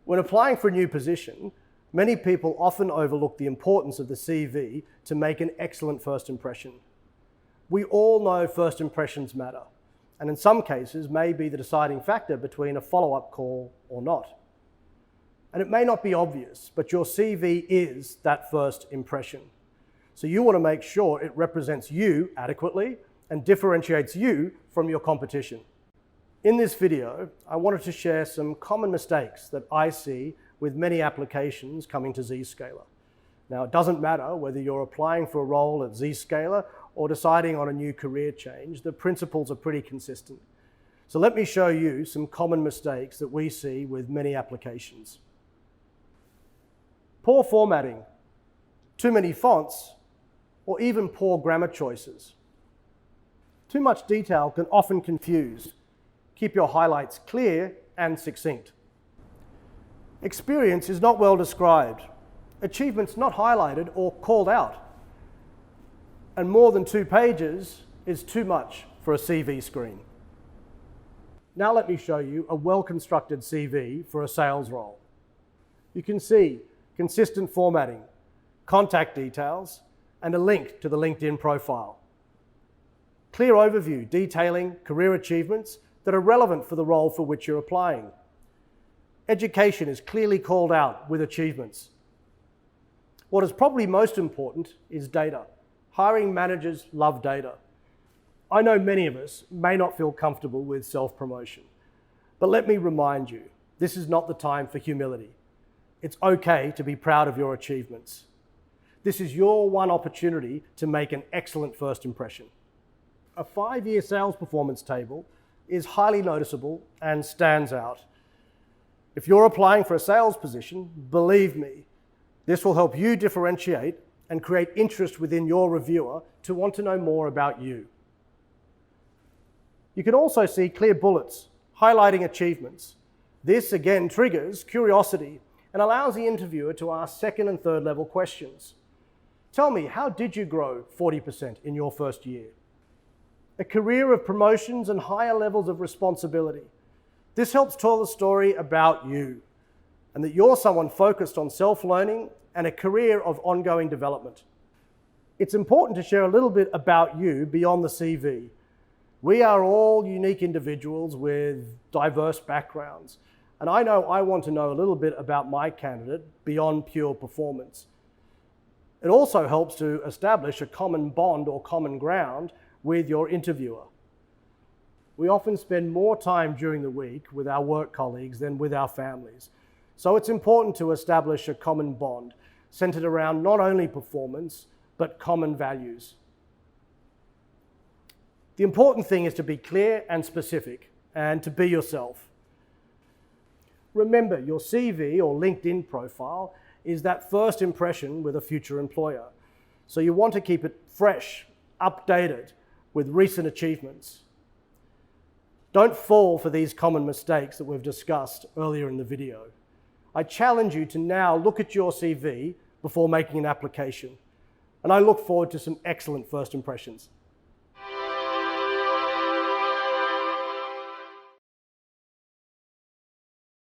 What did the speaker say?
When applying for a new position, many people often overlook the importance of the CV to make an excellent first impression. We all know first impressions matter, and in some cases may be the deciding factor between a follow-up call or not. And it may not be obvious, but your CV is that first impression. So you want to make sure it represents you adequately and differentiates you from your competition. In this video, I wanted to share some common mistakes that I see with many applications coming to Zscaler. Now, it doesn't matter whether you're applying for a role at Zscaler or deciding on a new career change, the principles are pretty consistent. So let me show you some common mistakes that we see with many applications. Poor formatting, too many fonts, or even poor grammar choices. Too much detail can often confuse. Keep your highlights clear and succinct. Experience is not well described. Achievements not highlighted or called out. And more than 2 pages is too much for a CV screen. Now let me show you a well-constructed CV for a sales role. You can see consistent formatting, contact details, and a link to the LinkedIn profile. Clear overview detailing career achievements that are relevant for the role for which you're applying. Education is clearly called out with achievements. What is probably most important is data. Hiring managers love data. I know many of us may not feel comfortable with self-promotion, but let me remind you, this is not the time for humility. It's okay to be proud of your achievements. This is your one opportunity to make an excellent first impression. A 5-year sales performance table is highly noticeable and stands out. If you're applying for a sales position, believe me, this will help you differentiate and create interest within your reviewer to want to know more about you. You can also see clear bullets highlighting achievements. This again triggers curiosity and allows the interviewer to ask second and third level questions. Tell me, how did you grow 40% in your first year? A career of promotions and higher levels of responsibility. This helps tell the story about you and that you're someone focused on self-learning and a career of ongoing development. It's important to share a little bit about you beyond the CV. We are all unique individuals with diverse backgrounds, and I know I want to know a little bit about my candidate beyond pure performance. It also helps to establish a common bond or common ground with your interviewer. We often spend more time during the week with our work colleagues than with our families. So it's important to establish a common bond centered around not only performance, but common values. The important thing is to be clear and specific and to be yourself. Remember, your CV or LinkedIn profile is that first impression with a future employer. So you want to keep it fresh, updated with recent achievements. Don't fall for these common mistakes that we've discussed earlier in the video. I challenge you to now look at your CV before making an application. And I look forward to some excellent first impressions.